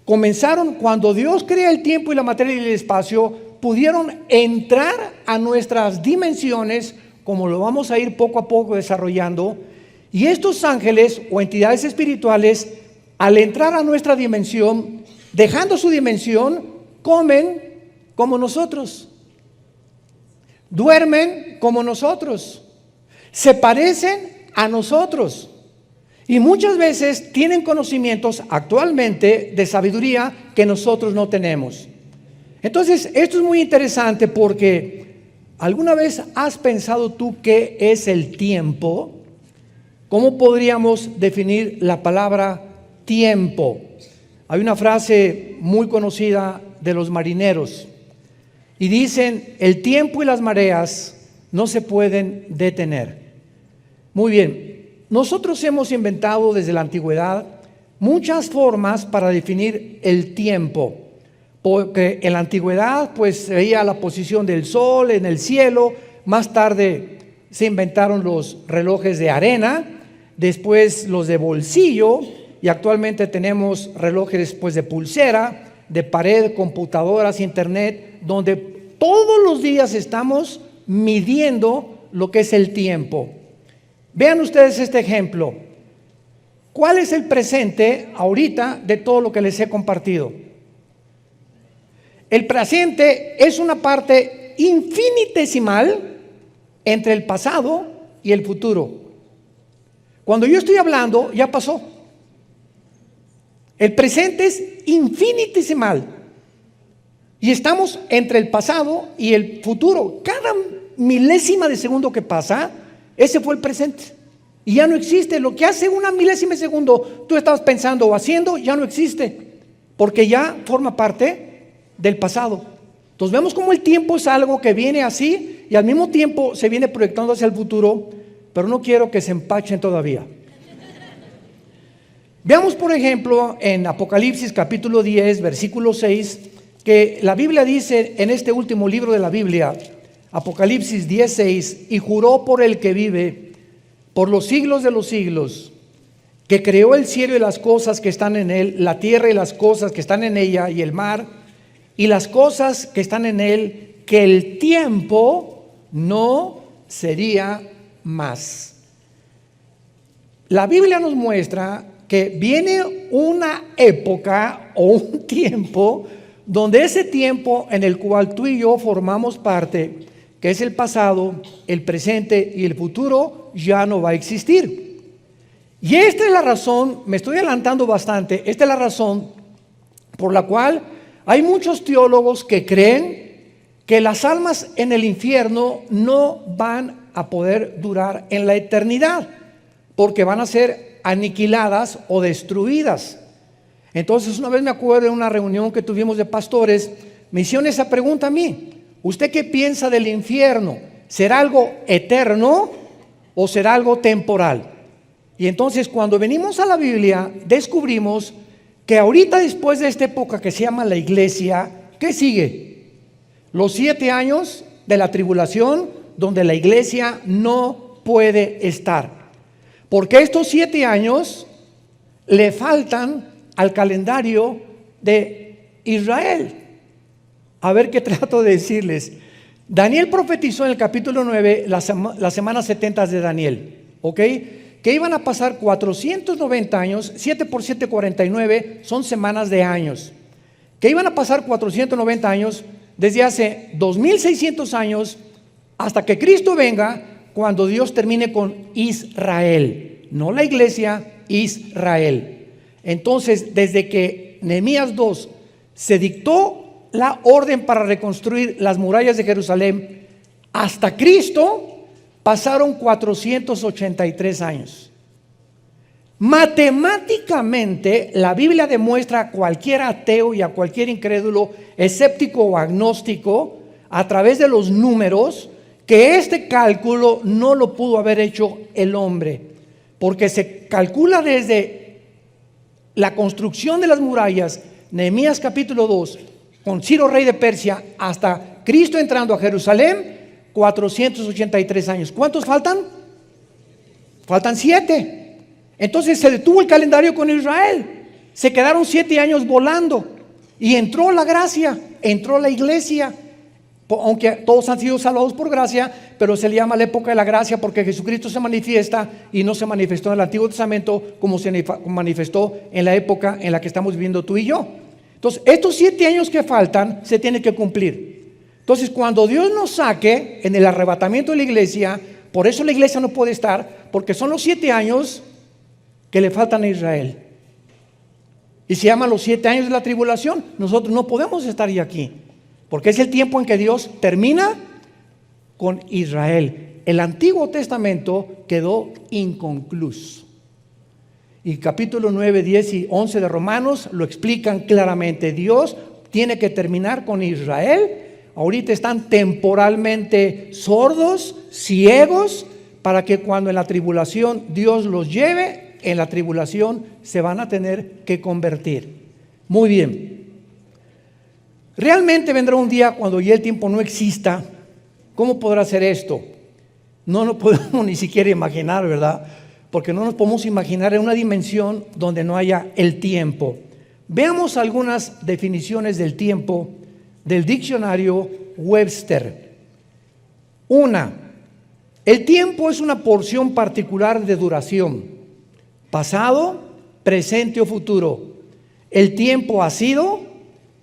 comenzaron cuando Dios crea el tiempo y la materia y el espacio, pudieron entrar a nuestras dimensiones, como lo vamos a ir poco a poco desarrollando. Y estos ángeles o entidades espirituales, al entrar a nuestra dimensión, dejando su dimensión, comen como nosotros, duermen como nosotros, se parecen a nosotros y muchas veces tienen conocimientos actualmente de sabiduría que nosotros no tenemos. Entonces, esto es muy interesante porque ¿alguna vez has pensado tú qué es el tiempo? ¿Cómo podríamos definir la palabra tiempo? Hay una frase muy conocida de los marineros y dicen: el tiempo y las mareas no se pueden detener. Muy bien, nosotros hemos inventado desde la antigüedad muchas formas para definir el tiempo, porque en la antigüedad pues se veía la posición del sol en el cielo. Más tarde se inventaron los relojes de arena, después los de bolsillo, y actualmente tenemos relojes pues de pulsera, de pared, computadoras, internet, donde todos los días estamos midiendo lo que es el tiempo. Vean ustedes este ejemplo. ¿Cuál es el presente ahorita de todo lo que les he compartido? El presente es una parte infinitesimal entre el pasado y el futuro. Cuando yo estoy hablando, ya pasó. El presente es infinitesimal y estamos entre el pasado y el futuro. Cada milésima de segundo que pasa, ese fue el presente y ya no existe. Lo que hace una milésima de segundo tú estabas pensando o haciendo ya no existe, porque ya forma parte del pasado. Entonces vemos cómo el tiempo es algo que viene así y al mismo tiempo se viene proyectando hacia el futuro, pero no quiero que se empachen todavía. Veamos por ejemplo en Apocalipsis capítulo 10 versículo 6, que la Biblia dice en este último libro de la Biblia, Apocalipsis 10:6: y juró por el que vive por los siglos de los siglos, que creó el cielo y las cosas que están en él, la tierra y las cosas que están en ella, y el mar y las cosas que están en él, que el tiempo no sería más. La Biblia nos muestra que viene una época o un tiempo donde ese tiempo en el cual tú y yo formamos parte, que es el pasado, el presente y el futuro, ya no va a existir. Y esta es la razón, me estoy adelantando bastante, esta es la razón por la cual hay muchos teólogos que creen que las almas en el infierno no van a poder durar en la eternidad, porque van a ser aniquiladas o destruidas. Entonces una vez me acuerdo de una reunión que tuvimos de pastores, me hicieron esa pregunta a mí: ¿usted qué piensa del infierno? ¿Será algo eterno o será algo temporal? Y entonces cuando venimos a la Biblia descubrimos que ahorita, después de esta época que se llama la iglesia, ¿qué sigue? Los 7 años de la tribulación, donde la iglesia no puede estar, porque estos 7 años le faltan al calendario de Israel. A ver qué trato de decirles. Daniel profetizó en el capítulo 9 las semanas 70 de Daniel, ¿ok? Que iban a pasar 490 años, 7 por 7, 49, son semanas de años. Que iban a pasar 490 años desde hace 2600 años hasta que Cristo venga, cuando Dios termine con Israel, no la iglesia, Israel. Entonces, desde que Nehemías 2 se dictó la orden para reconstruir las murallas de Jerusalén hasta Cristo, pasaron 483 años. Matemáticamente, la Biblia demuestra a cualquier ateo y a cualquier incrédulo, escéptico o agnóstico, a través de los números, que este cálculo no lo pudo haber hecho el hombre, porque se calcula desde la construcción de las murallas, Nehemías capítulo 2, con Ciro rey de Persia, hasta Cristo entrando a Jerusalén, 483 años. ¿Cuántos faltan? Faltan 7. Entonces se detuvo el calendario con Israel. Se quedaron 7 años volando y entró la gracia, entró la iglesia. Aunque todos han sido salvados por gracia, pero se le llama la época de la gracia porque Jesucristo se manifiesta y no se manifestó en el Antiguo Testamento como se manifestó en la época en la que estamos viviendo tú y yo. Entonces, estos 7 años que faltan se tienen que cumplir. Entonces, cuando Dios nos saque en el arrebatamiento de la iglesia, por eso la iglesia no puede estar, porque son los 7 años que le faltan a Israel. Y se llaman los 7 años de la tribulación. Nosotros no podemos estar ya aquí, porque es el tiempo en que Dios termina con Israel. El Antiguo Testamento quedó inconcluso. Y capítulo 9, 10 y 11 de Romanos lo explican claramente. Dios tiene que terminar con Israel. Ahorita están temporalmente sordos, ciegos, para que cuando en la tribulación Dios los lleve, en la tribulación se van a tener que convertir. Muy bien. Realmente vendrá un día cuando ya el tiempo no exista. ¿Cómo podrá ser esto? No nos podemos ni siquiera imaginar, ¿verdad? Porque no nos podemos imaginar en una dimensión donde no haya el tiempo. Veamos algunas definiciones del tiempo del diccionario Webster. 1. El tiempo es una porción particular de duración, pasado, presente o futuro. El tiempo ha sido,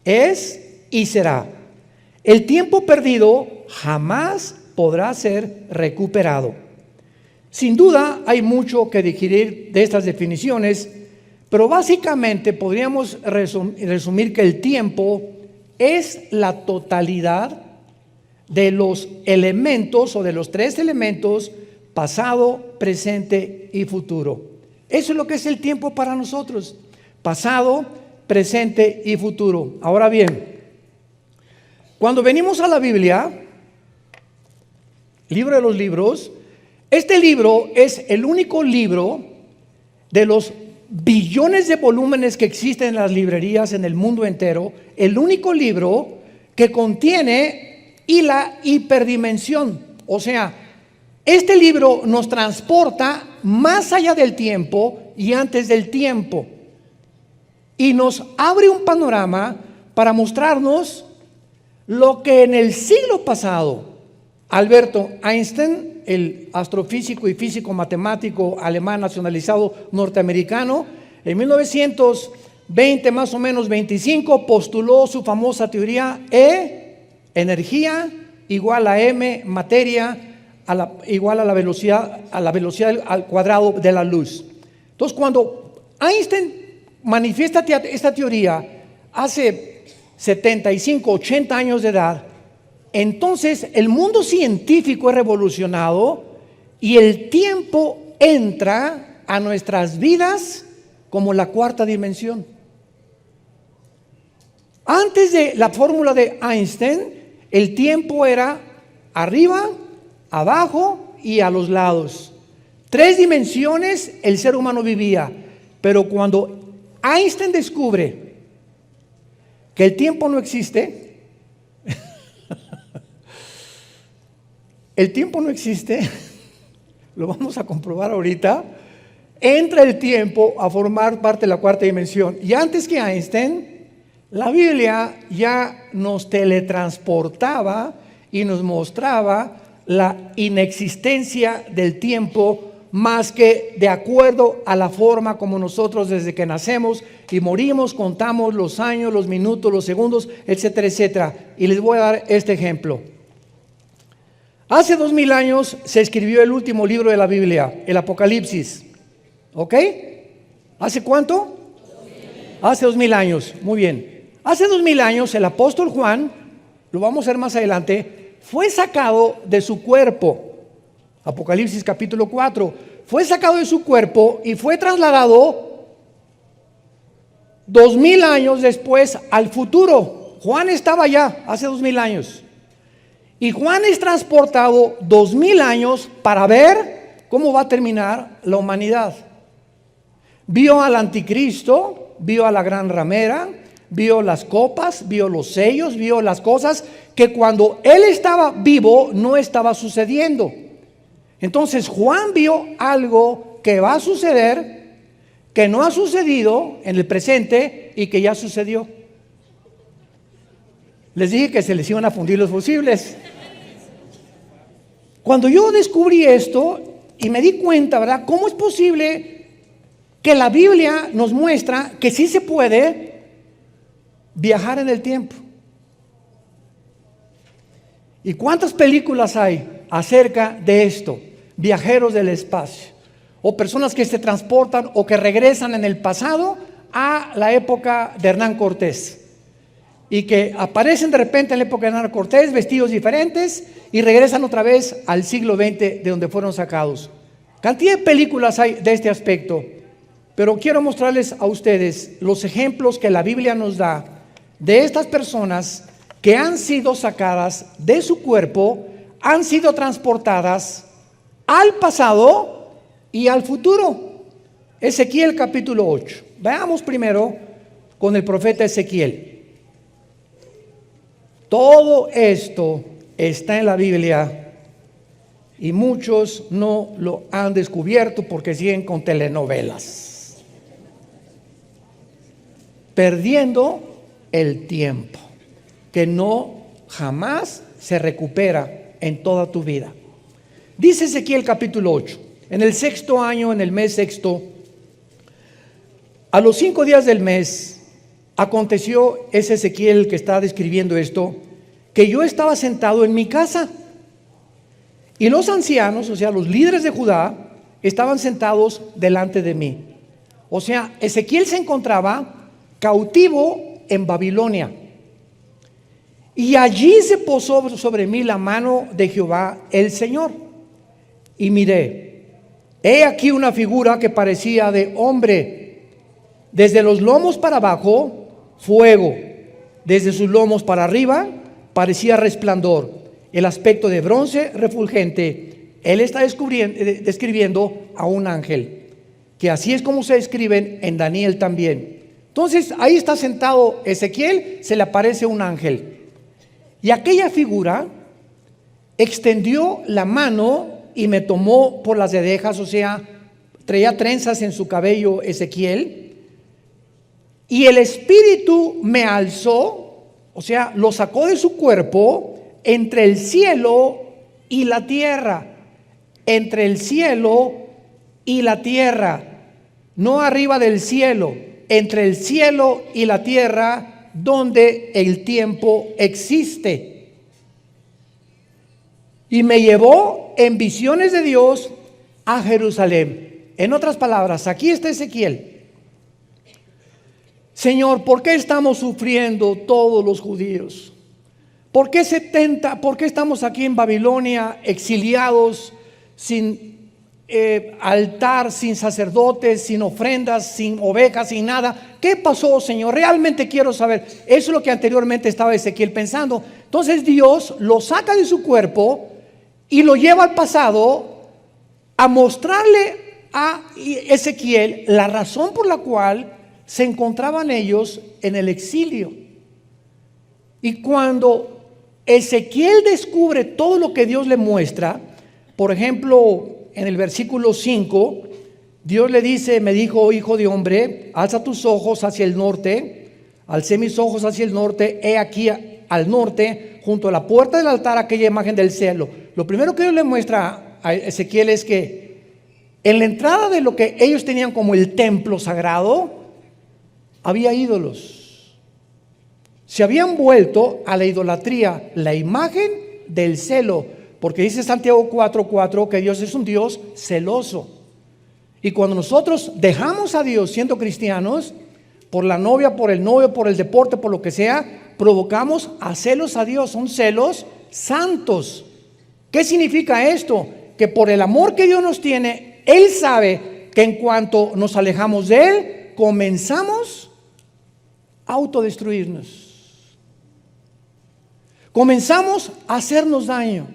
es y será. El tiempo perdido jamás podrá ser recuperado. Sin duda hay mucho que digerir de estas definiciones, pero básicamente podríamos resumir que el tiempo es la totalidad de los elementos o de los 3 elementos: pasado, presente y futuro. Eso es lo que es el tiempo para nosotros: pasado, presente y futuro. Ahora bien, cuando venimos a la Biblia, libro de los libros, este libro es el único libro de los billones de volúmenes que existen en las librerías en el mundo entero, el único libro que contiene la hiperdimensión. O sea, este libro nos transporta más allá del tiempo y antes del tiempo, y nos abre un panorama para mostrarnos lo que en el siglo pasado Alberto Einstein, el astrofísico y físico matemático alemán nacionalizado norteamericano, en 1920 más o menos 25, postuló su famosa teoría: energía igual a m, materia igual a la velocidad al cuadrado de la luz. Entonces, cuando Einstein manifiesta esta teoría hace 75, 80 años de edad, entonces el mundo científico es revolucionado y el tiempo entra a nuestras vidas como la 4ª dimensión. Antes de la fórmula de Einstein, el tiempo era arriba, abajo y a los lados. 3 dimensiones el ser humano vivía, pero cuando Einstein descubre que el tiempo no existe, el tiempo no existe, lo vamos a comprobar ahorita, entra el tiempo a formar parte de la 4ª dimensión. Y antes que Einstein, la Biblia ya nos teletransportaba y nos mostraba la inexistencia del tiempo, más que de acuerdo a la forma como nosotros desde que nacemos y morimos contamos los años, los minutos, los segundos, etcétera, etcétera. Y les voy a dar este ejemplo. Hace 2000 años se escribió el último libro de la Biblia, el Apocalipsis. ¿Ok? ¿Hace cuánto? Hace 2000 años. Muy bien. Hace 2000 años el apóstol Juan, lo vamos a ver más adelante, fue sacado de su cuerpo. Apocalipsis capítulo 4. Fue sacado de su cuerpo y fue trasladado 2000 años después al futuro. Juan estaba allá hace 2000 años. Y Juan es transportado 2000 años para ver cómo va a terminar la humanidad. Vio al anticristo, vio a la gran ramera, vio las copas, vio los sellos, vio las cosas que cuando él estaba vivo no estaba sucediendo. Entonces Juan vio algo que va a suceder que no ha sucedido en el presente y que ya sucedió. Les dije que se les iban a fundir los fusibles. Cuando yo descubrí esto y me di cuenta, ¿verdad?, ¿cómo es posible que la Biblia nos muestra que sí se puede viajar en el tiempo? ¿Y cuántas películas hay acerca de esto? Viajeros del espacio, o personas que se transportan o que regresan en el pasado a la época de Hernán Cortés, y que aparecen de repente en la época de Hernán Cortés vestidos diferentes y regresan otra vez al siglo XX de donde fueron sacados. Cantidad de películas hay de este aspecto, pero quiero mostrarles a ustedes los ejemplos que la Biblia nos da de estas personas que han sido sacadas de su cuerpo, han sido transportadas al pasado y al futuro. Ezequiel capítulo 8. Veamos primero con el profeta Ezequiel. Todo esto está en la Biblia y muchos no lo han descubierto porque siguen con telenovelas, perdiendo el tiempo que no jamás se recupera en toda tu vida. Dice Ezequiel capítulo 8, en el 6º año, en el mes 6º, a los 5 días del mes, aconteció, es Ezequiel que está describiendo esto, que yo estaba sentado en mi casa y los ancianos, o sea, los líderes de Judá, estaban sentados delante de mí. O sea, Ezequiel se encontraba cautivo en Babilonia. Y allí se posó sobre mí la mano de Jehová el Señor. Y miré, he aquí una figura que parecía de hombre, desde los lomos para abajo, fuego, desde sus lomos para arriba, parecía resplandor, el aspecto de bronce refulgente. Él está describiendo a un ángel, que así es como se describen en Daniel también. Entonces ahí está sentado Ezequiel, se le aparece un ángel. Y aquella figura extendió la mano y me tomó por las cejas, o sea, traía trenzas en su cabello Ezequiel, y el espíritu me alzó, o sea, lo sacó de su cuerpo entre el cielo y la tierra, entre el cielo y la tierra, no arriba del cielo, entre el cielo y la tierra, donde el tiempo existe. Y me llevó en visiones de Dios a Jerusalén. En otras palabras, aquí está Ezequiel. Señor, ¿por qué estamos sufriendo todos los judíos? ¿Por qué estamos aquí en Babilonia exiliados, sin altar, sin sacerdotes, sin ofrendas, sin ovejas, sin nada? ¿Qué pasó, Señor? Realmente quiero saber. Eso es lo que anteriormente estaba Ezequiel pensando. Entonces Dios lo saca de su cuerpo y lo lleva al pasado a mostrarle a Ezequiel la razón por la cual se encontraban ellos en el exilio. Y cuando Ezequiel descubre todo lo que Dios le muestra, por ejemplo, en el versículo 5, Dios le dice, me dijo, hijo de hombre, alza tus ojos hacia el norte. Alcé mis ojos hacia el norte, he aquí al norte, junto a la puerta del altar, aquella imagen del cielo. Lo primero que Dios le muestra a Ezequiel es que en la entrada de lo que ellos tenían como el templo sagrado, había ídolos. Se habían vuelto a la idolatría, la imagen del celo, porque dice Santiago 4:4 que Dios es un Dios celoso. Y cuando nosotros dejamos a Dios siendo cristianos, por la novia, por el novio, por el deporte, por lo que sea, provocamos a celos a Dios. Son celos santos. ¿Qué significa esto? Que por el amor que Dios nos tiene, Él sabe que en cuanto nos alejamos de Él, comenzamos a autodestruirnos. Comenzamos a hacernos daño,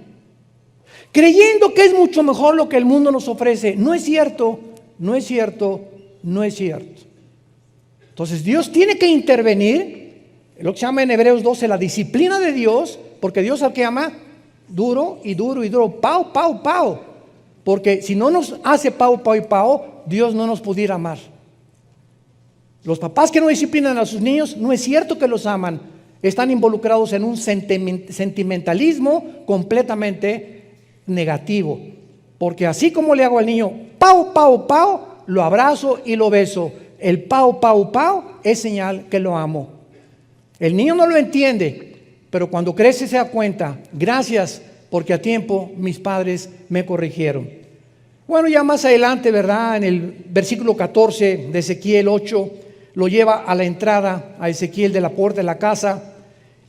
creyendo que es mucho mejor lo que el mundo nos ofrece. No es cierto, no es cierto, no es cierto. Entonces Dios tiene que intervenir, lo que se llama en Hebreos 12 la disciplina de Dios, porque Dios al que ama duro y duro y duro, pau, porque si no nos hace pau, Dios no nos pudiera amar. Los papás que no disciplinan a sus niños, no es cierto que los aman. Están involucrados en un sentimentalismo completamente negativo. Porque así como le hago al niño, pau, pau, pau, lo abrazo y lo beso. El pau, pau, pau es señal que lo amo. El niño no lo entiende, pero cuando crece se da cuenta, gracias porque a tiempo mis padres me corrigieron. Bueno, ya más adelante, ¿verdad? En el versículo 14 de Ezequiel 8, lo lleva a la entrada a Ezequiel de la puerta de la casa.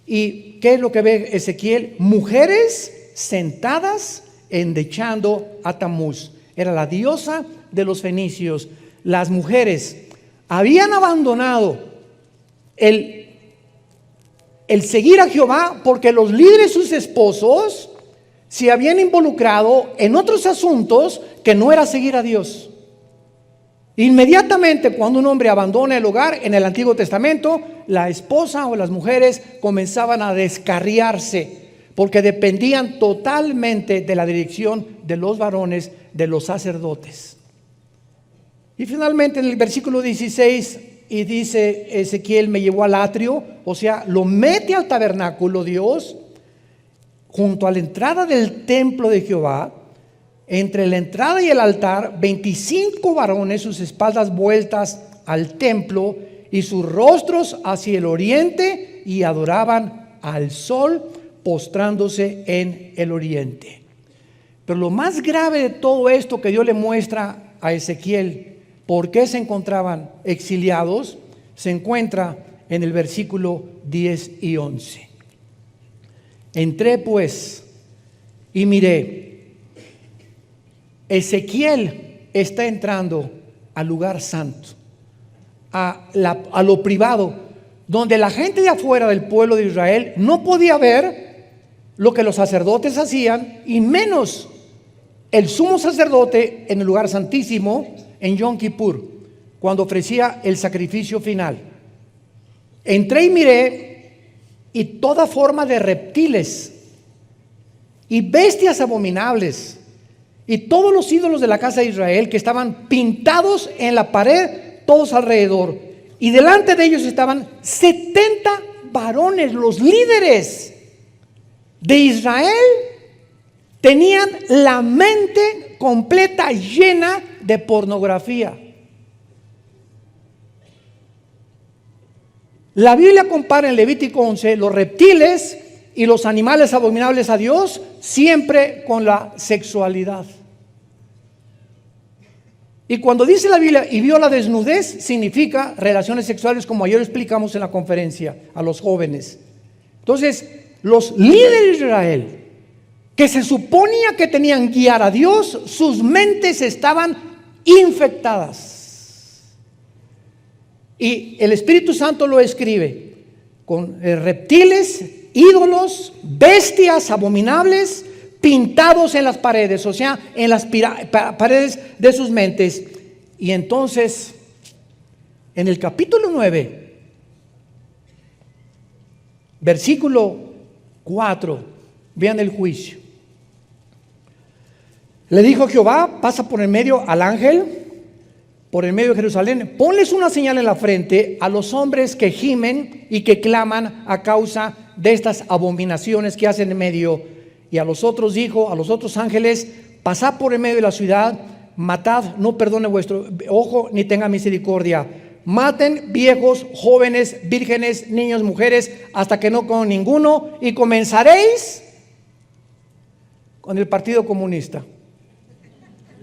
¿Y qué es lo que ve Ezequiel? Mujeres sentadas endechando a Tamuz. Era la diosa de los fenicios. Las mujeres habían abandonado el seguir a Jehová porque los líderes, sus esposos, se habían involucrado en otros asuntos que no era seguir a Dios. Inmediatamente cuando un hombre abandona el hogar en el Antiguo Testamento, la esposa o las mujeres comenzaban a descarriarse porque dependían totalmente de la dirección de los varones, de los sacerdotes. Y finalmente en el versículo 16, y dice Ezequiel, me llevó al atrio, o sea, lo mete al tabernáculo Dios, junto a la entrada del templo de Jehová. Entre la entrada y el altar, 25 varones, sus espaldas vueltas al templo y sus rostros hacia el oriente, y adoraban al sol, postrándose en el oriente. Pero lo más grave de todo esto que Dios le muestra a Ezequiel, por qué se encontraban exiliados, se encuentra en el versículo 10 y 11. Entré pues y miré. Ezequiel está entrando al lugar santo, a lo privado, donde la gente de afuera del pueblo de Israel no podía ver lo que los sacerdotes hacían, y menos el sumo sacerdote en el lugar santísimo en Yom Kippur, cuando ofrecía el sacrificio final. Entré y miré, y toda forma de reptiles y bestias abominables, y todos los ídolos de la casa de Israel que estaban pintados en la pared, todos alrededor. Y delante de ellos estaban 70 varones, los líderes de Israel. Tenían la mente completa llena de pornografía. La Biblia compara en Levítico 11 los reptiles y los animales abominables a Dios, siempre con la sexualidad. Y cuando dice la Biblia, y vio la desnudez, significa relaciones sexuales, como ayer explicamos en la conferencia a los jóvenes. Entonces, los líderes de Israel, que se suponía que tenían guiar a Dios, sus mentes estaban infectadas. Y el Espíritu Santo lo escribe con reptiles, ídolos, bestias abominables, pintados en las paredes, o sea, en las paredes de sus mentes. Y entonces, en el capítulo 9, versículo 4, vean el juicio. Le dijo Jehová, pasa por el medio al ángel, por el medio de Jerusalén, ponles una señal en la frente a los hombres que gimen y que claman a causa de estas abominaciones que hacen en medio. Y a los otros dijo, a los otros ángeles, pasad por el medio de la ciudad, matad, no perdone vuestro ojo, ni tenga misericordia. Maten viejos, jóvenes, vírgenes, niños, mujeres, hasta que no con ninguno, y comenzaréis con el Partido Comunista.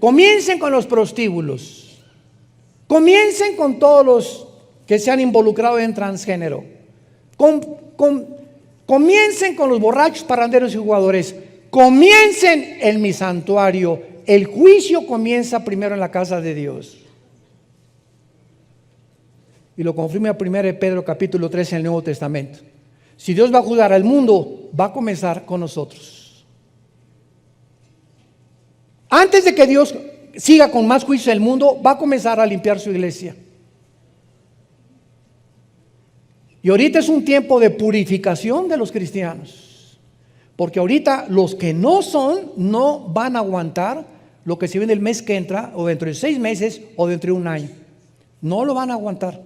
Comiencen con los prostíbulos. Comiencen con todos los que se han involucrado en transgénero. Comiencen con los borrachos, parranderos y jugadores. Comiencen en mi santuario. El juicio comienza primero en la casa de Dios. Y lo confirma 1 Pedro capítulo 3 en el Nuevo Testamento. Si Dios va a juzgar al mundo, va a comenzar con nosotros. Antes de que Dios siga con más juicio en el mundo, va a comenzar a limpiar su iglesia. Y ahorita es un tiempo de purificación de los cristianos, porque ahorita los que no son, no van a aguantar lo que se viene el mes que entra, o dentro de 6 meses, o dentro de un año. No lo van a aguantar.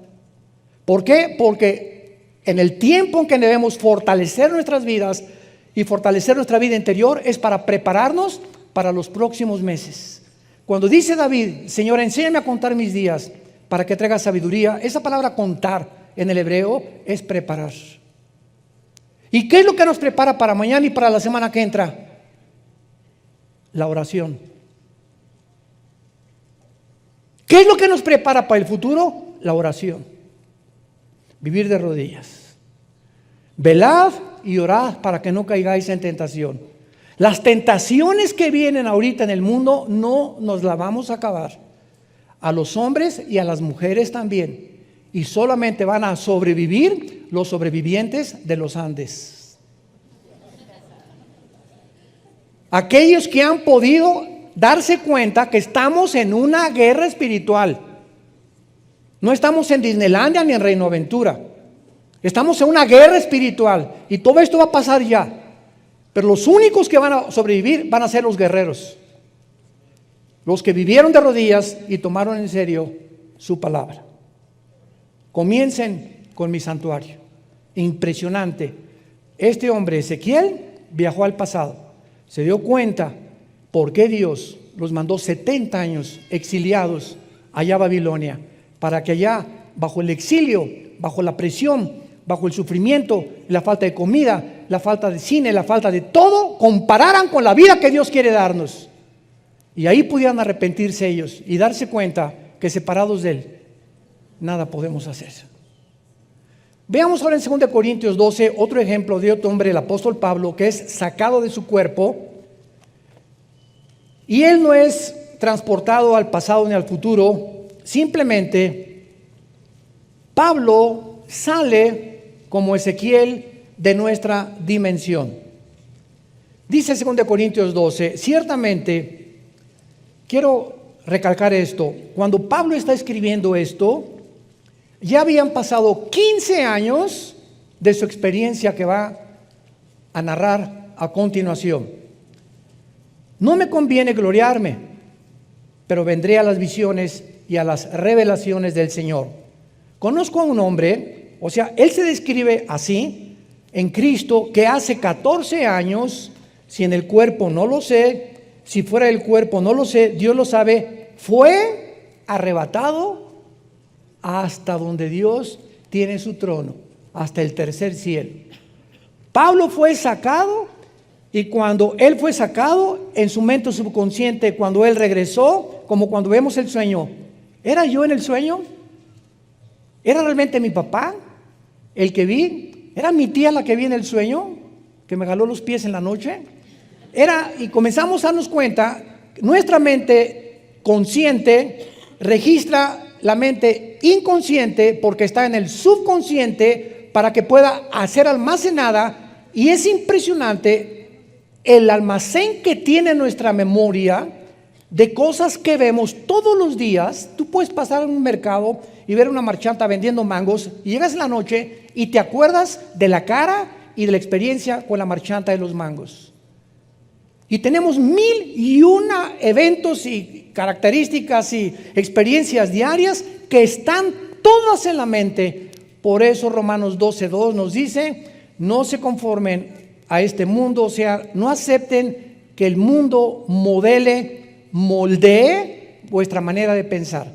¿Por qué? Porque en el tiempo en que debemos fortalecer nuestras vidas y fortalecer nuestra vida interior es para prepararnos para los próximos meses. Cuando dice David, Señor, enséñame a contar mis días para que traiga sabiduría, esa palabra contar en el hebreo es preparar. ¿Y qué es lo que nos prepara para mañana y para la semana que entra? La oración. ¿Qué es lo que nos prepara para el futuro? La oración. Vivir de rodillas. Velad y orad para que no caigáis en tentación. Las tentaciones que vienen ahorita en el mundo no nos las vamos a acabar. A los hombres y a las mujeres también. Y solamente van a sobrevivir los sobrevivientes de los Andes. Aquellos que han podido darse cuenta que estamos en una guerra espiritual. No estamos en Disneylandia ni en Reino Aventura. Estamos en una guerra espiritual y todo esto va a pasar ya. Pero los únicos que van a sobrevivir van a ser los guerreros. Los que vivieron de rodillas y tomaron en serio su palabra. Comiencen con mi santuario. Impresionante. Este hombre, Ezequiel, viajó al pasado. Se dio cuenta por qué Dios los mandó 70 años exiliados allá a Babilonia. Para que allá, bajo el exilio, bajo la presión, bajo el sufrimiento, la falta de comida, la falta de cine, la falta de todo, compararan con la vida que Dios quiere darnos. Y ahí pudieran arrepentirse ellos y darse cuenta que separados de Él, nada podemos hacer. Veamos ahora en 2 Corintios 12 otro ejemplo de otro hombre, el apóstol Pablo, que es sacado de su cuerpo. Y él no es transportado al pasado ni al futuro. Simplemente Pablo sale como Ezequiel de nuestra dimensión. Dice 2 Corintios 12, ciertamente, quiero recalcar esto, cuando Pablo está escribiendo esto, ya habían pasado 15 años de su experiencia que va a narrar a continuación. No me conviene gloriarme, pero vendré a las visiones y a las revelaciones del Señor. Conozco a un hombre, o sea, él se describe así, en Cristo, que hace 14 años, si en el cuerpo no lo sé, si fuera del cuerpo no lo sé, Dios lo sabe, fue arrebatado hasta donde Dios tiene su trono, hasta el tercer cielo. Pablo fue sacado y cuando él fue sacado, en su mente subconsciente, cuando él regresó, como cuando vemos el sueño, ¿era yo en el sueño? ¿Era realmente mi papá el que vi? ¿Era mi tía la que vi en el sueño, que me jaló los pies en la noche? Y comenzamos a darnos cuenta, nuestra mente consciente registra la mente inconsciente porque está en el subconsciente para que pueda ser almacenada, y es impresionante el almacén que tiene nuestra memoria de cosas que vemos todos los días. Tú puedes pasar en un mercado y ver una marchanta vendiendo mangos y llegas en la noche y te acuerdas de la cara y de la experiencia con la marchanta de los mangos. Y tenemos 1001 eventos y características y experiencias diarias que están todas en la mente. Por eso Romanos 12:2 nos dice, no se conformen a este mundo, o sea, no acepten que el mundo moldee vuestra manera de pensar.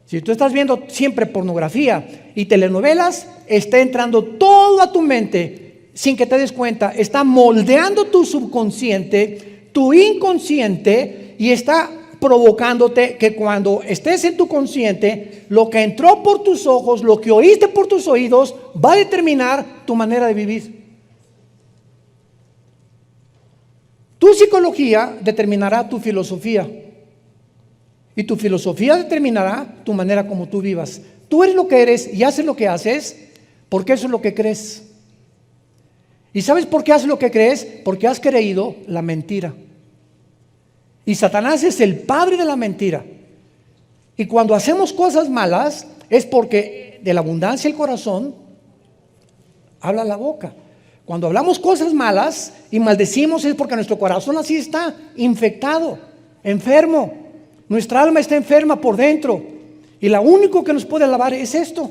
Si tú estás viendo siempre pornografía y telenovelas, está entrando todo a tu mente sin que te des cuenta, está moldeando tu subconsciente, tu inconsciente, y está provocándote que cuando estés en tu consciente, lo que entró por tus ojos, lo que oíste por tus oídos, va a determinar tu manera de vivir. Tu psicología determinará tu filosofía, y tu filosofía determinará tu manera como tú vivas. Tú eres lo que eres y haces lo que haces porque eso es lo que crees. ¿Y sabes por qué haces lo que crees? Porque has creído la mentira. Y Satanás es el padre de la mentira. Y cuando hacemos cosas malas es porque de la abundancia del corazón habla la boca. Cuando hablamos cosas malas y maldecimos es porque nuestro corazón así está infectado, enfermo. Nuestra alma está enferma por dentro. Y lo único que nos puede lavar es esto.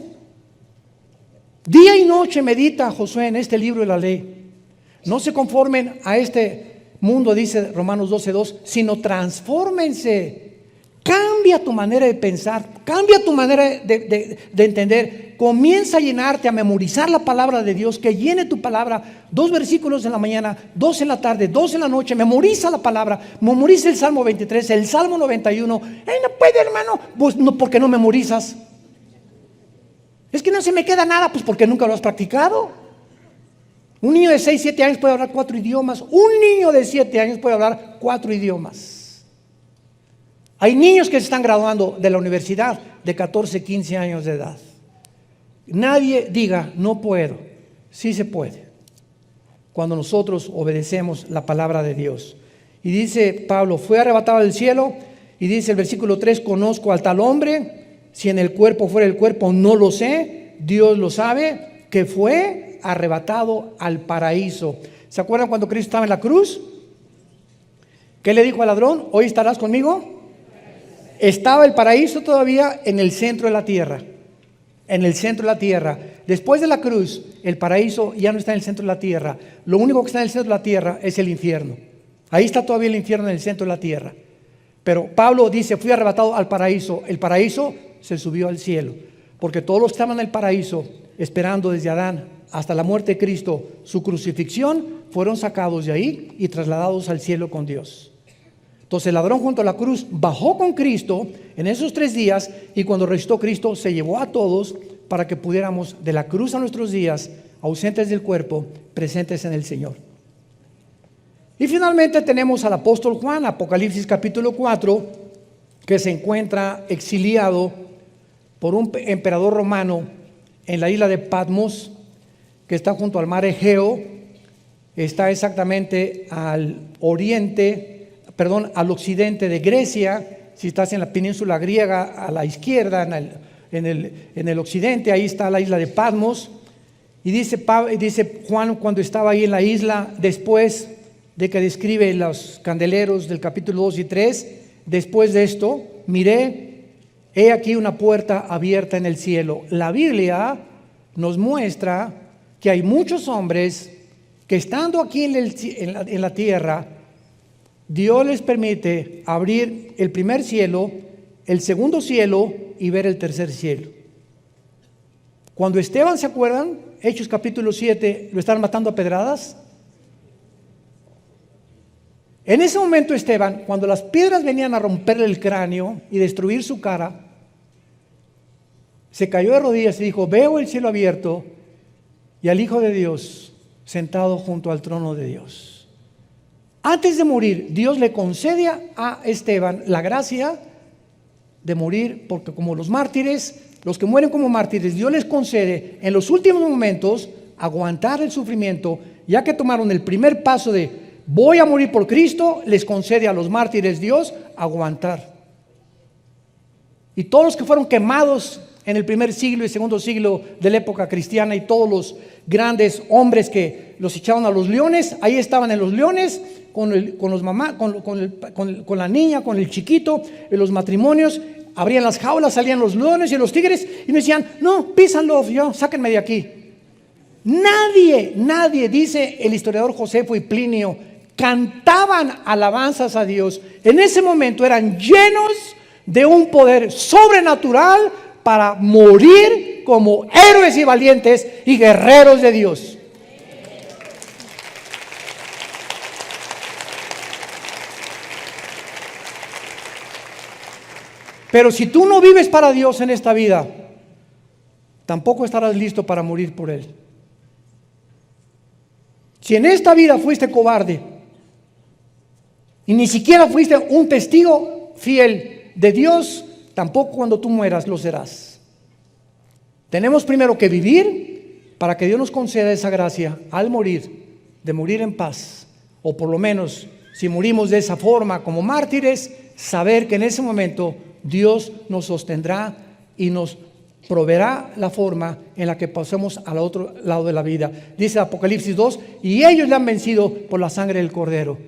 Día y noche medita Josué en este libro de la ley. No se conformen a este mundo, dice Romanos 12:2, sino transfórmense. Cambia tu manera de pensar, cambia tu manera de entender. Comienza a llenarte, a memorizar la palabra de Dios, que llene tu palabra. 2 versículos en la mañana, 2 en la tarde, 2 en la noche. Memoriza la palabra, memoriza el Salmo 23, el Salmo 91. No puede, hermano, pues no, porque no memorizas. Es que no se me queda nada, pues porque nunca lo has practicado. Un niño de 6, 7 años puede hablar 4 idiomas. Un niño de 7 años puede hablar 4 idiomas. Hay niños que se están graduando de la universidad de 14, 15 años de edad. Nadie diga, no puedo. Sí se puede, cuando nosotros obedecemos la palabra de Dios. Y dice Pablo, fue arrebatado del cielo, y dice el versículo 3, conozco al tal hombre, si en el cuerpo fuera el cuerpo, no lo sé, Dios lo sabe, que fue arrebatado al paraíso. ¿Se acuerdan cuando Cristo estaba en la cruz? ¿Qué le dijo al ladrón? Hoy estarás conmigo. Estaba el paraíso todavía en el centro de la tierra. En el centro de la tierra. Después de la cruz, el paraíso ya no está en el centro de la tierra. Lo único que está en el centro de la tierra es el infierno. Ahí está todavía el infierno en el centro de la tierra. Pero Pablo dice, fui arrebatado al paraíso. El paraíso se subió al cielo. Porque todos los que estaban en el paraíso, esperando desde Adán hasta la muerte de Cristo, su crucifixión, fueron sacados de ahí y trasladados al cielo con Dios. Entonces el ladrón junto a la cruz bajó con Cristo en esos 3 días, y cuando resucitó Cristo se llevó a todos para que pudiéramos de la cruz a nuestros días, ausentes del cuerpo, presentes en el Señor. Y finalmente tenemos al apóstol Juan, Apocalipsis capítulo 4, que se encuentra exiliado por un emperador romano en la isla de Patmos, que está junto al mar Egeo. Está exactamente al occidente de Grecia. Si estás en la península griega, a la izquierda, en el occidente, ahí está la isla de Patmos. Y dice Juan, cuando estaba ahí en la isla, después de que describe los candeleros del capítulo 2 y 3, después de esto, miré, he aquí una puerta abierta en el cielo. La Biblia nos muestra que hay muchos hombres que, estando aquí en la tierra, Dios les permite abrir el primer cielo, el segundo cielo y ver el tercer cielo. Cuando Esteban, ¿se acuerdan? Hechos capítulo 7, lo están matando a pedradas. En ese momento Esteban, cuando las piedras venían a romperle el cráneo y destruir su cara, se cayó de rodillas y dijo, veo el cielo abierto y al Hijo de Dios sentado junto al trono de Dios. Antes de morir, Dios le concede a Esteban la gracia de morir, porque como los mártires, los que mueren como mártires, Dios les concede en los últimos momentos aguantar el sufrimiento. Ya que tomaron el primer paso de voy a morir por Cristo, les concede a los mártires Dios aguantar. Y todos los que fueron quemados en el primer siglo y segundo siglo de la época cristiana, y todos los grandes hombres que los echaban a los leones, ahí estaban en los leones con la niña, con el chiquito, en los matrimonios, abrían las jaulas, salían los leones y los tigres y me decían, no, písanlo, sáquenme de aquí. Nadie, dice el historiador Josefo y Plinio, cantaban alabanzas a Dios. En ese momento eran llenos de un poder sobrenatural para morir como héroes y valientes y guerreros de Dios. Pero si tú no vives para Dios en esta vida, tampoco estarás listo para morir por Él. Si en esta vida fuiste cobarde y ni siquiera fuiste un testigo fiel de Dios, tampoco cuando tú mueras lo serás. Tenemos primero que vivir para que Dios nos conceda esa gracia al morir, de morir en paz, o por lo menos si morimos de esa forma como mártires, saber que en ese momento Dios nos sostendrá y nos proveerá la forma en la que pasemos al otro lado de la vida. Dice Apocalipsis 2, y ellos le han vencido por la sangre del Cordero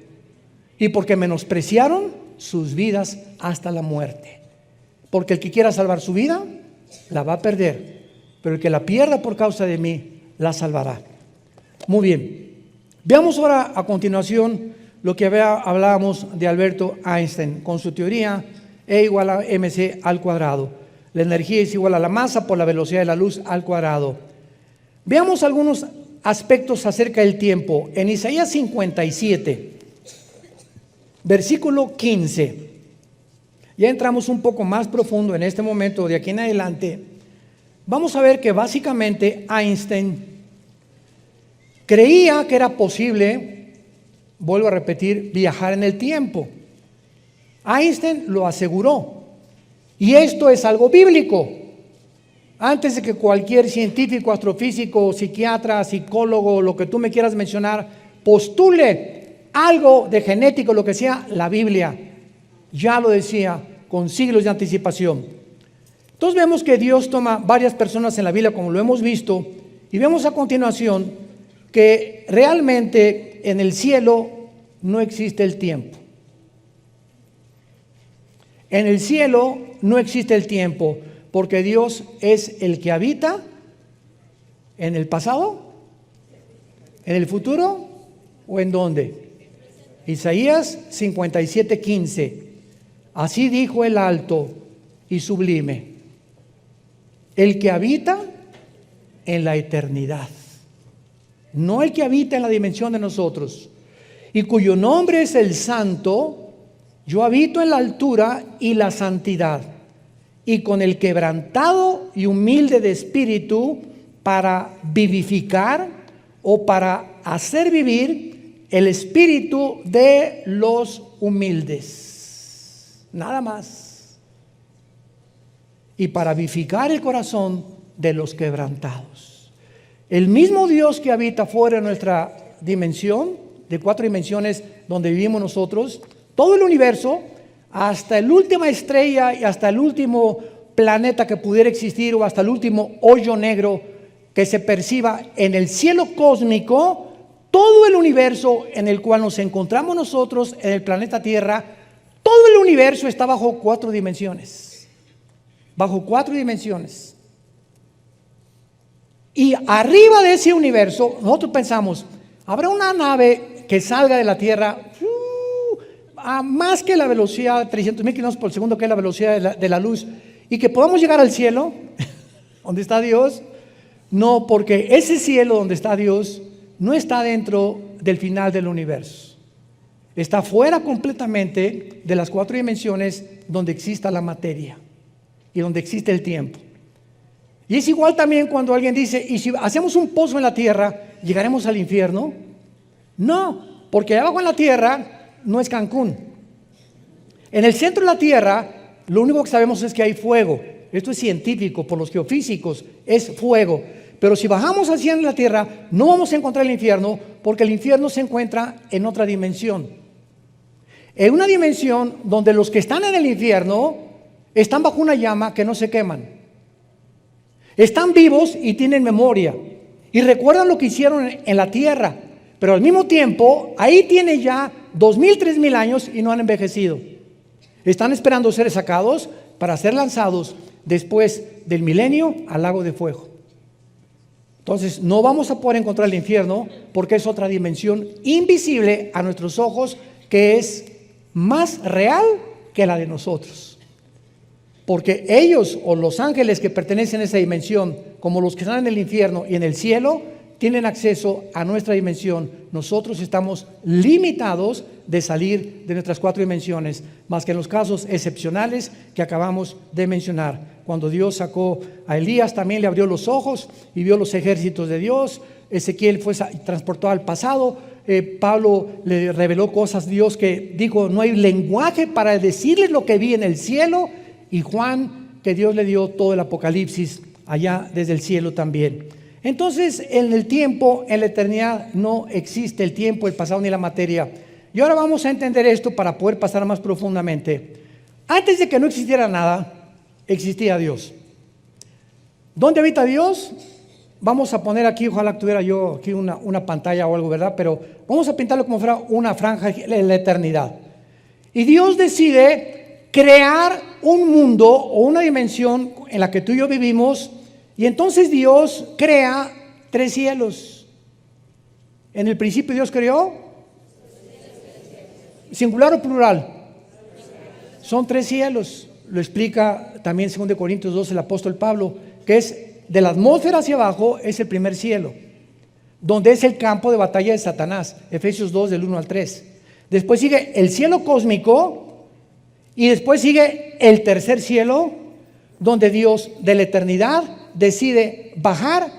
y porque menospreciaron sus vidas hasta la muerte. Porque el que quiera salvar su vida, la va a perder. pero el que la pierda por causa de mí, la salvará. Muy bien. Veamos ahora a continuación lo que hablábamos de Alberto Einstein con su teoría E igual a mc al cuadrado. La energía es igual a la masa por la velocidad de la luz al cuadrado. Veamos algunos aspectos acerca del tiempo. En Isaías 57, versículo 15, ya entramos un poco más profundo en este momento, de aquí en adelante. Vamos a ver que básicamente Einstein creía que era posible, vuelvo a repetir, viajar en el tiempo. Einstein lo aseguró. Y esto es algo bíblico. Antes de que cualquier científico, astrofísico, psiquiatra, psicólogo, lo que tú me quieras mencionar, postule algo de genético, lo que sea, la Biblia ya lo decía con siglos de anticipación. Entonces vemos que Dios toma varias personas en la Biblia, como lo hemos visto, y vemos a continuación que realmente en el cielo no existe el tiempo. En el cielo no existe el tiempo, porque Dios es el que habita en el pasado, en el futuro o en dónde. Isaías 57:15. Así dijo el alto y sublime, el que habita en la eternidad, no el que habita en la dimensión de nosotros, y cuyo nombre es el Santo. Yo habito en la altura y la santidad, y con el quebrantado y humilde de espíritu, para vivificar o para hacer vivir el espíritu de los humildes. Nada más. Y para vivificar el corazón de los quebrantados. El mismo Dios que habita fuera de nuestra dimensión, de 4 dimensiones donde vivimos nosotros, todo el universo, hasta la última estrella y hasta el último planeta que pudiera existir, o hasta el último hoyo negro que se perciba en el cielo cósmico, todo el universo en el cual nos encontramos nosotros, en el planeta Tierra, todo el universo está bajo 4 dimensiones. Bajo 4 dimensiones. Y arriba de ese universo, nosotros pensamos, habrá una nave que salga de la Tierra a más que la velocidad, 300,000 kilómetros por segundo, que es la velocidad de la luz, y que podamos llegar al cielo, donde está Dios. No, porque ese cielo donde está Dios no está dentro del final del universo. Está fuera completamente de las 4 dimensiones donde exista la materia y donde existe el tiempo. Y es igual también cuando alguien dice, ¿y si hacemos un pozo en la tierra, llegaremos al infierno? No, porque abajo en la tierra no es Cancún. En el centro de la tierra, lo único que sabemos es que hay fuego. Esto es científico, por los geofísicos, es fuego. Pero si bajamos hacia la tierra, no vamos a encontrar el infierno, porque el infierno se encuentra en otra dimensión. En una dimensión donde los que están en el infierno están bajo una llama que no se queman. Están vivos y tienen memoria. Y recuerdan lo que hicieron en la tierra. Pero al mismo tiempo, ahí tienen ya 2,000, 3,000 años y no han envejecido. Están esperando ser sacados para ser lanzados después del milenio al lago de fuego. Entonces, no vamos a poder encontrar el infierno porque es otra dimensión invisible a nuestros ojos, que es más real que la de nosotros. Porque ellos, o los ángeles que pertenecen a esa dimensión, como los que están en el infierno y en el cielo, tienen acceso a nuestra dimensión. Nosotros estamos limitados de salir de nuestras 4 dimensiones, más que en los casos excepcionales que acabamos de mencionar. Cuando Dios sacó a Elías, también le abrió los ojos y vio los ejércitos de Dios. Ezequiel fue transportado al pasado. Pablo le reveló cosas, Dios, que dijo, no hay lenguaje para decirles lo que vi en el cielo. Y Juan, que Dios le dio todo el Apocalipsis allá desde el cielo también. Entonces, en el tiempo, en la eternidad, no existe el tiempo, el pasado ni la materia. Y ahora vamos a entender esto para poder pasar más profundamente. Antes de que no existiera nada, existía Dios. ¿Dónde habita Dios? Vamos a poner aquí, ojalá tuviera yo aquí una pantalla o algo, ¿verdad? Pero vamos a pintarlo como fuera una franja en la eternidad. Y Dios decide crear un mundo o una dimensión en la que tú y yo vivimos, Y entonces Dios crea 3 cielos. En el principio Dios creó, ¿singular o plural? Son 3 cielos. Lo explica también 2 Corintios 2 el apóstol Pablo, que es de la atmósfera hacia abajo, es el primer cielo, donde es el campo de batalla de Satanás. Efesios 2 del 1 al 3. Después sigue el cielo cósmico y después sigue el tercer cielo, donde Dios de la eternidad decide bajar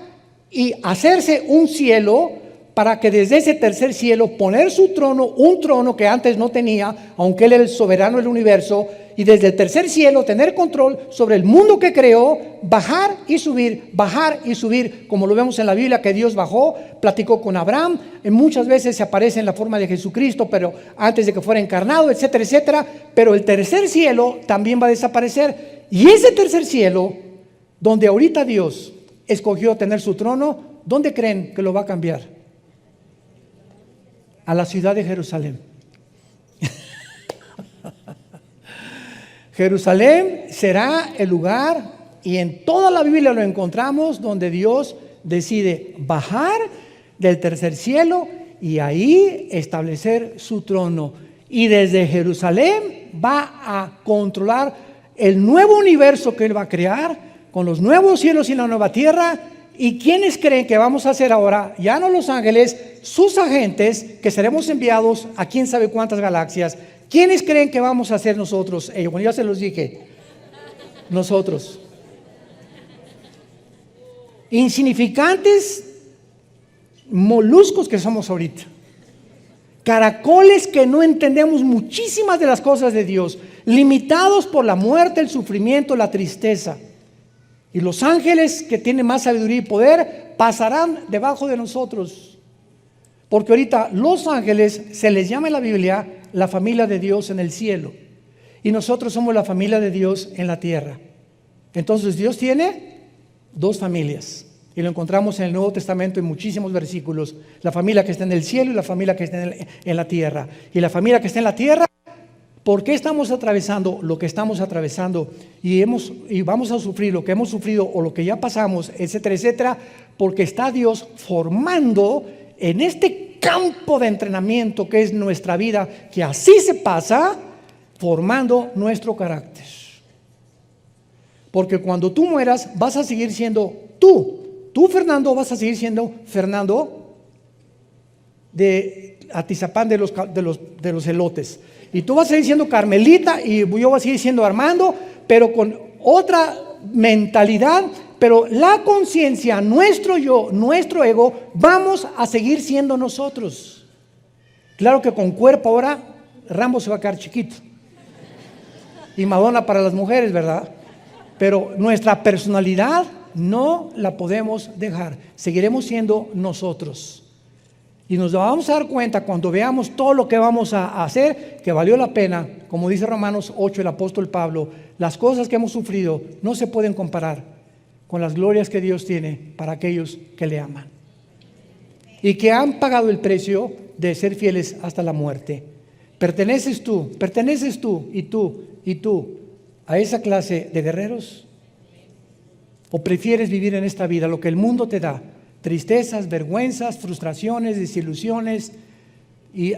y hacerse un cielo para que desde ese tercer cielo poner su trono, un trono que antes no tenía, aunque Él era el soberano del universo, y desde el tercer cielo tener control sobre el mundo que creó, bajar y subir, como lo vemos en la Biblia, que Dios bajó, platicó con Abraham, y muchas veces se aparece en la forma de Jesucristo, pero antes de que fuera encarnado, etcétera, etcétera. Pero el tercer cielo también va a desaparecer, y ese tercer cielo, donde ahorita Dios escogió tener su trono, ¿dónde creen que lo va a cambiar? A la ciudad de Jerusalén. Jerusalén será el lugar, y en toda la Biblia lo encontramos, donde Dios decide bajar del tercer cielo y ahí establecer su trono. Y desde Jerusalén va a controlar el nuevo universo que Él va a crear, con los nuevos cielos y la nueva tierra. ¿Y quiénes creen que vamos a hacer ahora? Ya no los ángeles, sus agentes, que seremos enviados a quién sabe cuántas galaxias. ¿Quiénes creen que vamos a hacer nosotros? Bueno, ya se los dije. Nosotros. Insignificantes moluscos que somos ahorita. Caracoles que no entendemos muchísimas de las cosas de Dios. Limitados por la muerte, el sufrimiento, la tristeza. Y los ángeles que tienen más sabiduría y poder pasarán debajo de nosotros. Porque ahorita los ángeles se les llama en la Biblia la familia de Dios en el cielo. Y nosotros somos la familia de Dios en la tierra. Entonces Dios tiene 2 familias. Y lo encontramos en el Nuevo Testamento en muchísimos versículos. La familia que está en el cielo y la familia que está en la tierra. Y la familia que está en la tierra, ¿por qué estamos atravesando lo que estamos atravesando? Y vamos a sufrir lo que hemos sufrido o lo que ya pasamos, etcétera, etcétera. Porque está Dios formando en este campo de entrenamiento que es nuestra vida, que así se pasa, formando nuestro carácter. Porque cuando tú mueras vas a seguir siendo tú Fernando, vas a seguir siendo Fernando de Atizapán de los elotes, y tú vas a seguir siendo Carmelita y yo voy a seguir siendo Armando, pero con otra mentalidad. Pero la conciencia, nuestro yo, nuestro ego, vamos a seguir siendo nosotros. Claro que con cuerpo ahora Rambo se va a quedar chiquito y Madonna para las mujeres, ¿verdad? Pero nuestra personalidad no la podemos dejar. Seguiremos siendo nosotros. Y nos vamos a dar cuenta cuando veamos todo lo que vamos a hacer, que valió la pena. Como dice Romanos 8 el apóstol Pablo, las cosas que hemos sufrido no se pueden comparar con las glorias que Dios tiene para aquellos que le aman y que han pagado el precio de ser fieles hasta la muerte. Perteneces tú y tú a esa clase de guerreros, o prefieres vivir en esta vida lo que el mundo te da: tristezas, vergüenzas, frustraciones, desilusiones y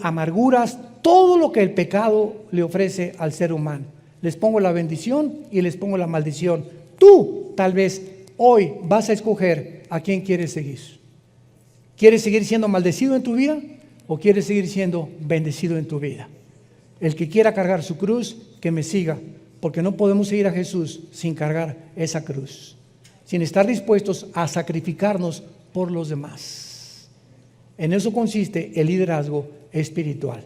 amarguras, todo lo que el pecado le ofrece al ser humano. Les pongo la bendición y les pongo la maldición. Tú tal vez hoy vas a escoger a quién quieres seguir. ¿Quieres seguir siendo maldecido en tu vida o quieres seguir siendo bendecido en tu vida? El que quiera cargar su cruz, que me siga, porque no podemos seguir a Jesús sin cargar esa cruz, sin estar dispuestos a sacrificarnos por los demás. En eso consiste el liderazgo espiritual.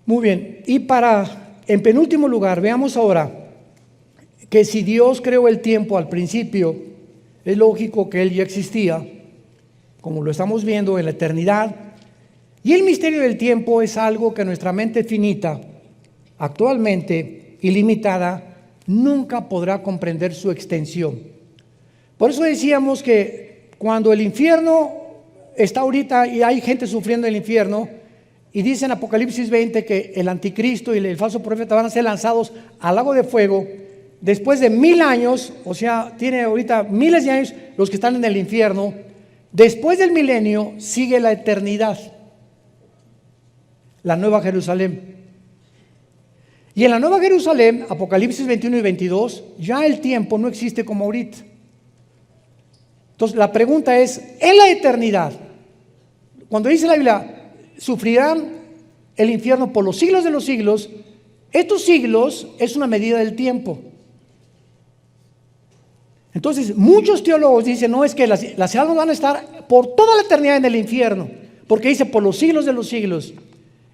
Muy bien, y en penúltimo lugar, veamos ahora que si Dios creó el tiempo al principio, es lógico que Él ya existía, como lo estamos viendo en la eternidad. Y el misterio del tiempo es algo que nuestra mente finita, actualmente ilimitada, nunca podrá comprender su extensión. Por eso decíamos que cuando el infierno está ahorita y hay gente sufriendo en el infierno, y dice en Apocalipsis 20 que el anticristo y el falso profeta van a ser lanzados al lago de fuego, después de 1000 años, o sea, tiene ahorita miles de años los que están en el infierno. Después del milenio sigue la eternidad, la Nueva Jerusalén. Y en la Nueva Jerusalén, Apocalipsis 21 y 22, ya el tiempo no existe como ahorita. Entonces la pregunta es, en la eternidad, cuando dice la Biblia, sufrirán el infierno por los siglos de los siglos, estos siglos es una medida del tiempo. Entonces muchos teólogos dicen, no, es que las almas van a estar por toda la eternidad en el infierno, porque dice por los siglos de los siglos.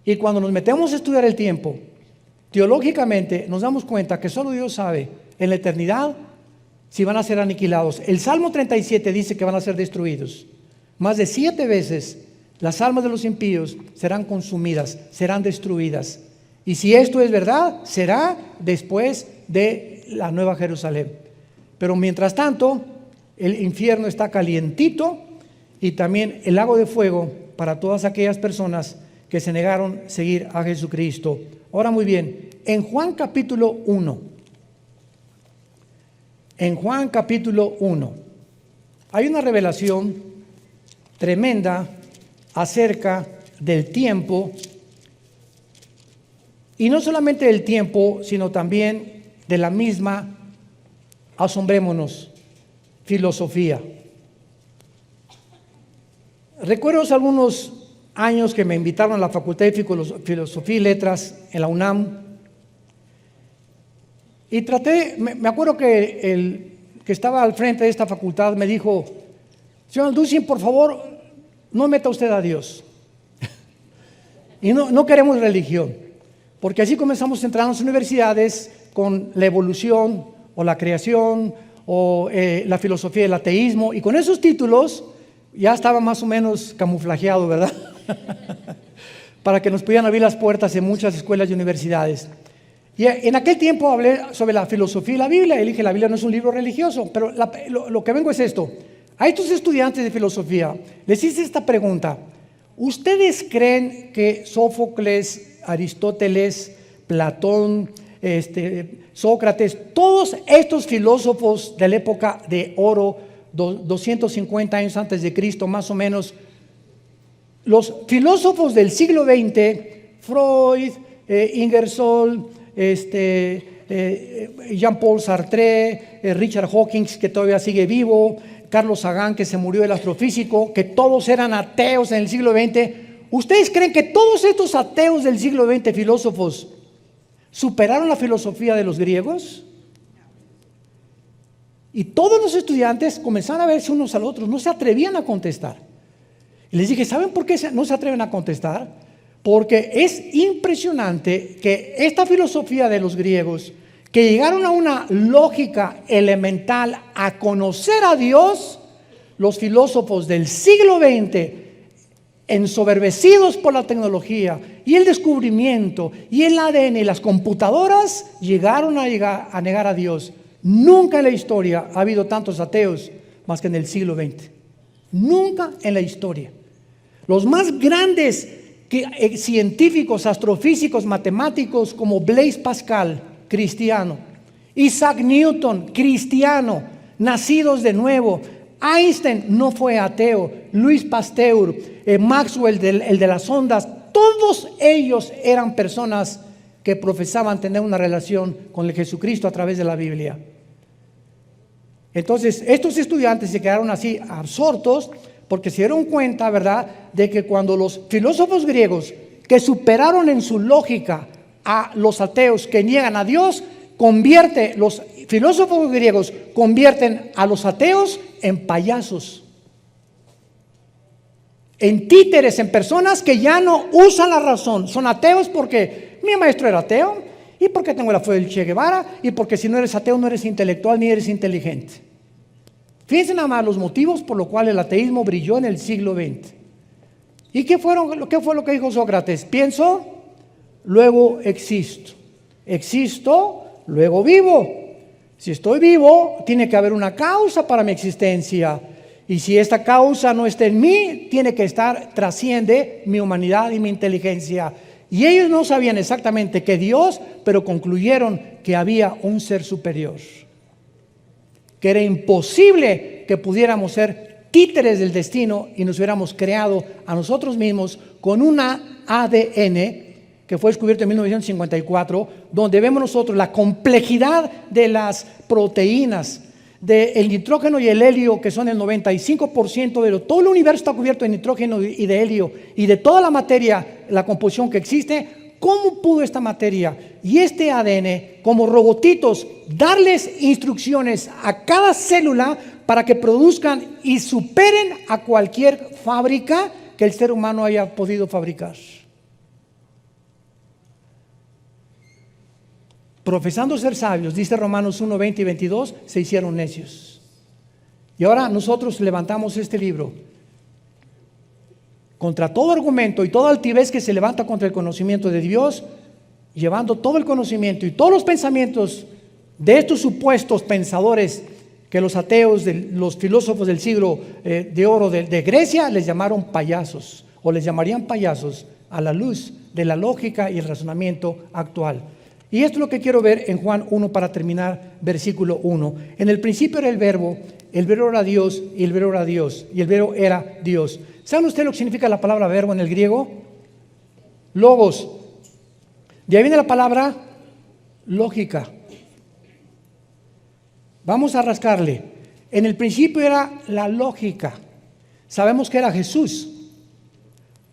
Y cuando nos metemos a estudiar el tiempo, teológicamente nos damos cuenta que solo Dios sabe en la eternidad si van a ser aniquilados. El Salmo 37 dice que van a ser destruidos. Más de 7 veces las almas de los impíos serán consumidas, serán destruidas. Y si esto es verdad, será después de la Nueva Jerusalén. Pero mientras tanto, el infierno está calientito y también el lago de fuego para todas aquellas personas que se negaron a seguir a Jesucristo. Ahora muy bien, en Juan capítulo 1, hay una revelación tremenda acerca del tiempo, y no solamente del tiempo, sino también de la misma, asombrémonos, filosofía. Recuerdo algunos años que me invitaron a la Facultad de Filosofía y Letras en la UNAM, y me acuerdo que el que estaba al frente de esta facultad me dijo, señor Dusin, por favor, no meta usted a Dios. Y no queremos religión, porque así comenzamos a entrar en las universidades con la evolución o la creación o la filosofía del ateísmo, y con esos títulos ya estaba más o menos camuflajeado, ¿verdad? Para que nos pudieran abrir las puertas en muchas escuelas y universidades. Y en aquel tiempo hablé sobre la filosofía y la Biblia, y dije, la Biblia no es un libro religioso, pero lo que vengo es esto. A estos estudiantes de filosofía les hice esta pregunta: ¿ustedes creen que Sófocles, Aristóteles, Platón, Sócrates, todos estos filósofos de la época de oro, 250 años antes de Cristo más o menos, los filósofos del siglo XX, Freud, Ingersoll, Jean-Paul Sartre, Richard Hawkins, que todavía sigue vivo, Carlos Sagan, que se murió, el astrofísico, que todos eran ateos en el siglo XX? ¿Ustedes creen que todos estos ateos del siglo XX, filósofos, superaron la filosofía de los griegos? Y todos los estudiantes comenzaron a verse unos a los otros, no se atrevían a contestar. Y les dije, ¿saben por qué no se atreven a contestar? Porque es impresionante que esta filosofía de los griegos, que llegaron a una lógica elemental a conocer a Dios, los filósofos del siglo XX, ensoberbecidos por la tecnología y el descubrimiento y el ADN y las computadoras, llegaron a negar a Dios. Nunca en la historia ha habido tantos ateos más que en el siglo XX. Nunca en la historia. Los más grandes científicos, astrofísicos, matemáticos como Blaise Pascal, cristiano, Isaac Newton, cristiano, nacidos de nuevo. Einstein no fue ateo, Louis Pasteur, Maxwell, el de las ondas, todos ellos eran personas que profesaban tener una relación con el Jesucristo a través de la Biblia. Entonces, estos estudiantes se quedaron así absortos porque se dieron cuenta, ¿verdad?, de que cuando los filósofos griegos, que superaron en su lógica a los ateos que niegan a Dios, los filósofos griegos convierten a los ateos en payasos, en títeres, en personas que ya no usan la razón. Son ateos porque mi maestro era ateo, y porque tengo la fe del Che Guevara, y porque si no eres ateo no eres intelectual ni eres inteligente. Fíjense nada más los motivos por los cuales el ateísmo brilló en el siglo XX. ¿Y qué fue lo que dijo Sócrates? Pienso, luego existo. Existo, luego vivo. Si estoy vivo, tiene que haber una causa para mi existencia. Y si esta causa no está en mí, trasciende mi humanidad y mi inteligencia. Y ellos no sabían exactamente qué Dios, pero concluyeron que había un ser superior, que era imposible que pudiéramos ser títeres del destino y nos hubiéramos creado a nosotros mismos con una ADN que fue descubierto en 1954, donde vemos nosotros la complejidad de las proteínas, del nitrógeno y el helio, que son el 95% de todo el universo está cubierto de nitrógeno y de helio, y de toda la materia, la composición que existe. ¿Cómo pudo esta materia y este ADN, como robotitos, darles instrucciones a cada célula para que produzcan y superen a cualquier fábrica que el ser humano haya podido fabricar? Profesando ser sabios, dice Romanos 1, 20 y 22, se hicieron necios. Y ahora nosotros levantamos este libro contra todo argumento y toda altivez que se levanta contra el conocimiento de Dios, llevando todo el conocimiento y todos los pensamientos de estos supuestos pensadores que los ateos, los filósofos del siglo de oro de Grecia les llamaron payasos, o les llamarían payasos a la luz de la lógica y el razonamiento actual. Y esto es lo que quiero ver en Juan 1 para terminar, versículo 1. En el principio era el verbo era Dios, y el verbo era Dios, y el verbo era Dios. ¿Saben ustedes lo que significa la palabra verbo en el griego? Logos. De ahí viene la palabra lógica. Vamos a rascarle. En el principio era la lógica. Sabemos que era Jesús.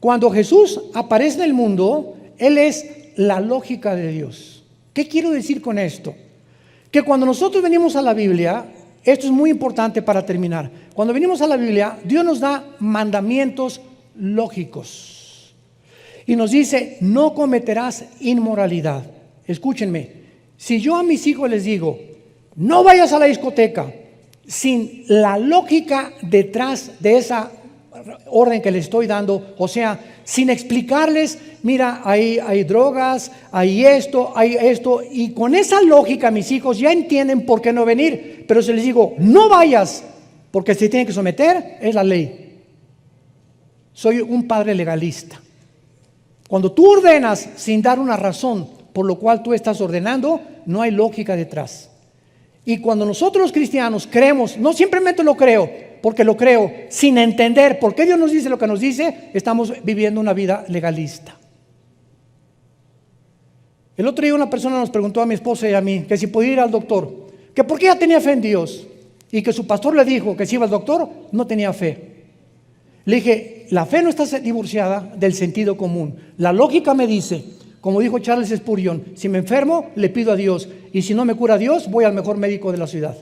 Cuando Jesús aparece en el mundo, Él es la lógica de Dios. ¿Qué quiero decir con esto? Que cuando nosotros venimos a la Biblia, esto es muy importante para terminar. Cuando venimos a la Biblia, Dios nos da mandamientos lógicos. Y nos dice, no cometerás inmoralidad. Escúchenme, si yo a mis hijos les digo, no vayas a la discoteca, sin la lógica detrás de esa orden que les estoy dando, o sea, sin explicarles, mira, hay drogas, hay esto, y con esa lógica mis hijos ya entienden por qué no venir, pero si les digo, no vayas, porque se tienen que someter, es la ley. Soy un padre legalista. Cuando tú ordenas sin dar una razón por lo cual tú estás ordenando, no hay lógica detrás. Y cuando nosotros los cristianos creemos, no simplemente lo creo, porque lo creo, sin entender por qué Dios nos dice lo que nos dice, estamos viviendo una vida legalista. El otro día una persona nos preguntó a mi esposa y a mí que si podía ir al doctor, que por qué ella tenía fe en Dios, y que su pastor le dijo que si iba al doctor no tenía fe. Le dije, la fe no está divorciada del sentido común. La lógica me dice, como dijo Charles Spurgeon, si me enfermo le pido a Dios, y si no me cura Dios voy al mejor médico de la ciudad,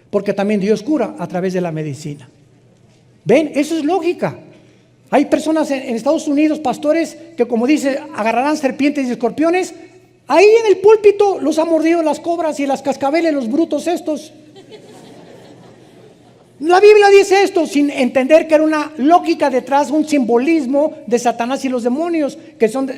porque también Dios cura a través de la medicina. ¿Ven? Eso es lógica. Hay personas en Estados Unidos, pastores, que como dice, agarrarán serpientes y escorpiones. Ahí en el púlpito los ha mordido las cobras y las cascabeles, los brutos estos. La Biblia dice esto sin entender que era una lógica detrás, un simbolismo de Satanás y los demonios, que son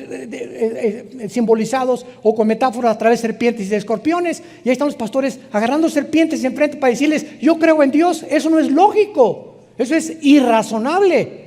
simbolizados o con metáforas a través de serpientes y de escorpiones. Y ahí están los pastores agarrando serpientes enfrente para decirles, yo creo en Dios. Eso no es lógico, eso es irrazonable.